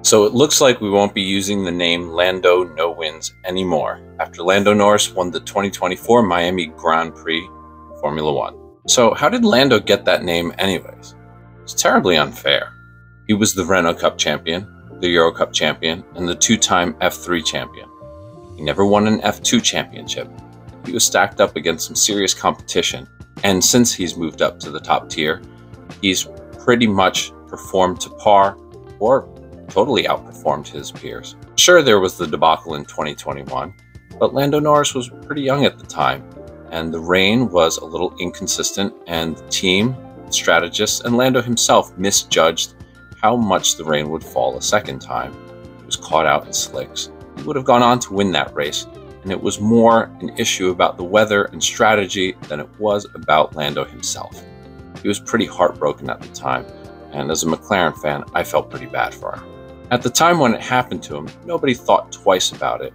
So it looks like we won't be using the name Lando No Wins anymore after Lando Norris won the 2024 Miami Grand Prix Formula One. So how did Lando get that name anyways? It's terribly unfair. He was the Renault Cup champion, the Euro Cup champion, and the two-time F3 champion. He never won an F2 championship. He was stacked up against some serious competition, and since he's moved up to the top tier, he's pretty much performed to par or totally outperformed his peers. Sure, there was the debacle in 2021, but Lando Norris was pretty young at the time, and the rain was a little inconsistent, and the team, strategists, and Lando himself misjudged how much the rain would fall a second time. He was caught out in slicks. He would have gone on to win that race, and it was more an issue about the weather and strategy than it was about Lando himself. He was pretty heartbroken at the time, and as a McLaren fan, I felt pretty bad for him. At the time when it happened to him, nobody thought twice about it.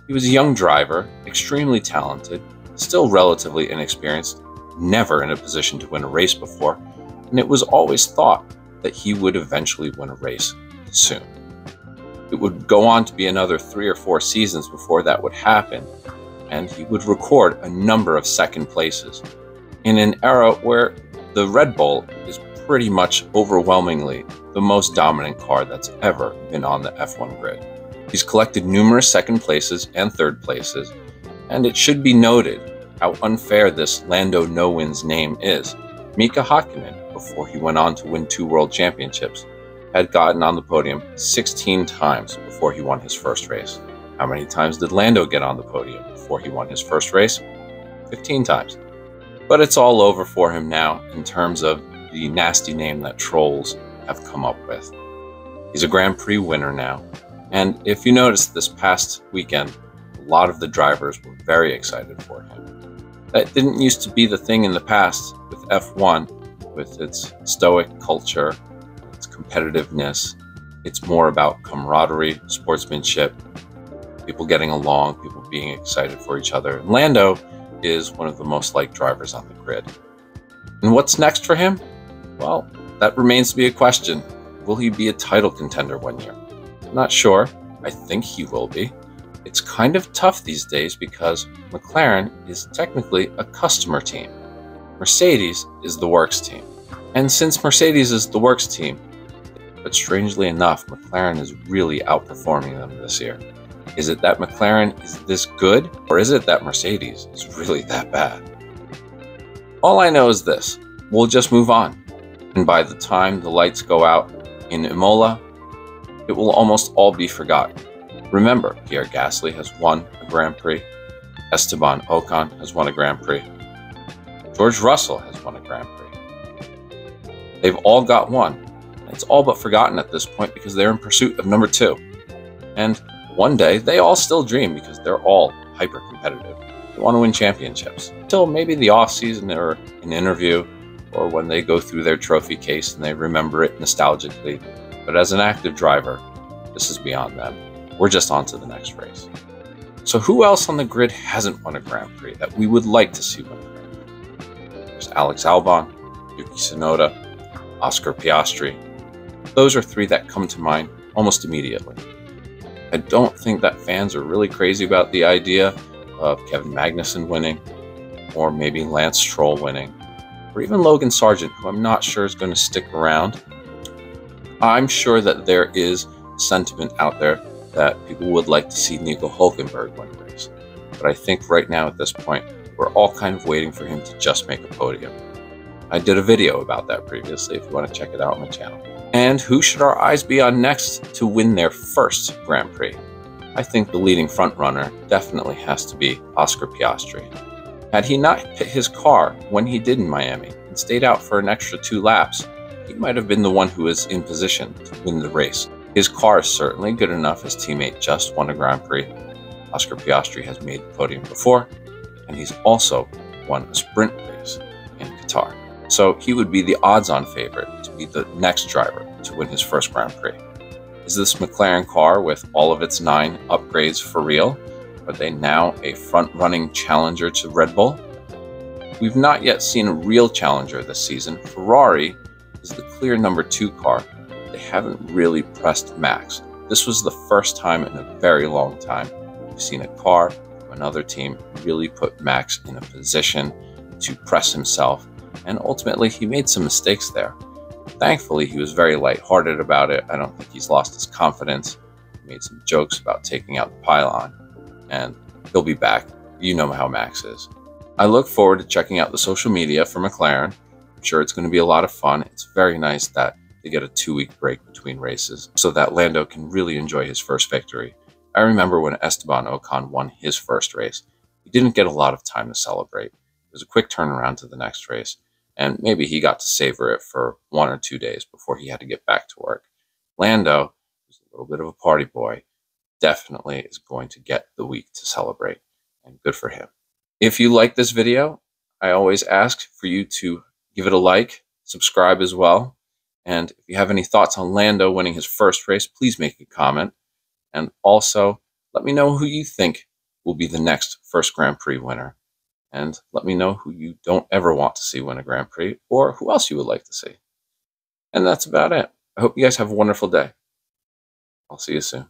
He was a young driver, extremely talented, still relatively inexperienced, never in a position to win a race before, and it was always thought that he would eventually win a race soon. It would go on to be another 3 or 4 seasons before that would happen, and he would record a number of second places in an era where the Red Bull is pretty much overwhelmingly the most dominant car that's ever been on the F1 grid. He's collected numerous second places and third places, and it should be noted how unfair this Lando No Wins name is. Mika Hakkinen, before he went on to win 2 world championships, had gotten on the podium 16 times before he won his first race. How many times did Lando get on the podium before he won his first race? 15 times. But it's all over for him now in terms of the nasty name that trolls have come up with. He's a Grand Prix winner now, and if you noticed this past weekend, a lot of the drivers were very excited for him. That didn't used to be the thing in the past with F1, with its stoic culture, its competitiveness. It's more about camaraderie, sportsmanship, people getting along, people being excited for each other. And Lando is one of the most liked drivers on the grid. And what's next for him? Well, that remains to be a question. Will he be a title contender one year? I'm not sure. I think he will be. It's kind of tough these days because McLaren is technically a customer team. Mercedes is the works team. And since Mercedes is the works team, but strangely enough, McLaren is really outperforming them this year. Is it that McLaren is this good, or is it that Mercedes is really that bad? All I know is this: we'll just move on. And by the time the lights go out in Imola, it will almost all be forgotten. Remember, Pierre Gasly has won a Grand Prix. Esteban Ocon has won a Grand Prix. George Russell has won a Grand Prix. They've all got one. It's all but forgotten at this point because they're in pursuit of number 2. And one day, they all still dream because they're all hyper-competitive. They want to win championships. Until maybe the off-season or an interview, or when they go through their trophy case and they remember it nostalgically. But as an active driver, this is beyond them. We're just on to the next race. So who else on the grid hasn't won a Grand Prix that we would like to see win a Grand Prix? There's Alex Albon, Yuki Tsunoda, Oscar Piastri. Those are 3 that come to mind almost immediately. I don't think that fans are really crazy about the idea of Kevin Magnussen winning, or maybe Lance Stroll winning, or even Logan Sargent, who I'm not sure is going to stick around. I'm sure that there is sentiment out there that people would like to see Nico Hülkenberg win a race. But I think right now at this point, we're all kind of waiting for him to just make a podium. I did a video about that previously if you want to check it out on my channel. And who should our eyes be on next to win their first Grand Prix? I think the leading frontrunner definitely has to be Oscar Piastri. Had he not hit his car when he did in Miami and stayed out for an extra 2 laps, he might have been the one who was in position to win the race. His car is certainly good enough. His teammate just won a Grand Prix. Oscar Piastri has made the podium before, and he's also won a sprint race in Qatar. So he would be the odds-on favorite to be the next driver to win his first Grand Prix. Is this McLaren car, with all of its 9 upgrades, for real? Are they now a front-running challenger to Red Bull? We've not yet seen a real challenger this season. Ferrari is the clear number 2 car. They haven't really pressed Max. This was the first time in a very long time we've seen a car from another team really put Max in a position to press himself, and ultimately he made some mistakes there. Thankfully, he was very lighthearted about it. I don't think he's lost his confidence. He made some jokes about taking out the pylon, and he'll be back. You know how Max is. I look forward to checking out the social media for McLaren. I'm sure it's going to be a lot of fun. It's very nice that they get a 2-week break between races so that Lando can really enjoy his first victory. I remember when Esteban Ocon won his first race. He didn't get a lot of time to celebrate. It was a quick turnaround to the next race, and maybe he got to savor it for 1 or 2 days before he had to get back to work. Lando, who's a little bit of a party boy, definitely is going to get the week to celebrate, and good for him. If you like this video, I always ask for you to give it a like, subscribe as well, and if you have any thoughts on Lando winning his first race, please make a comment, and also let me know who you think will be the next first Grand Prix winner, and let me know who you don't ever want to see win a Grand Prix, or who else you would like to see. And that's about it. I hope you guys have a wonderful day. I'll see you soon.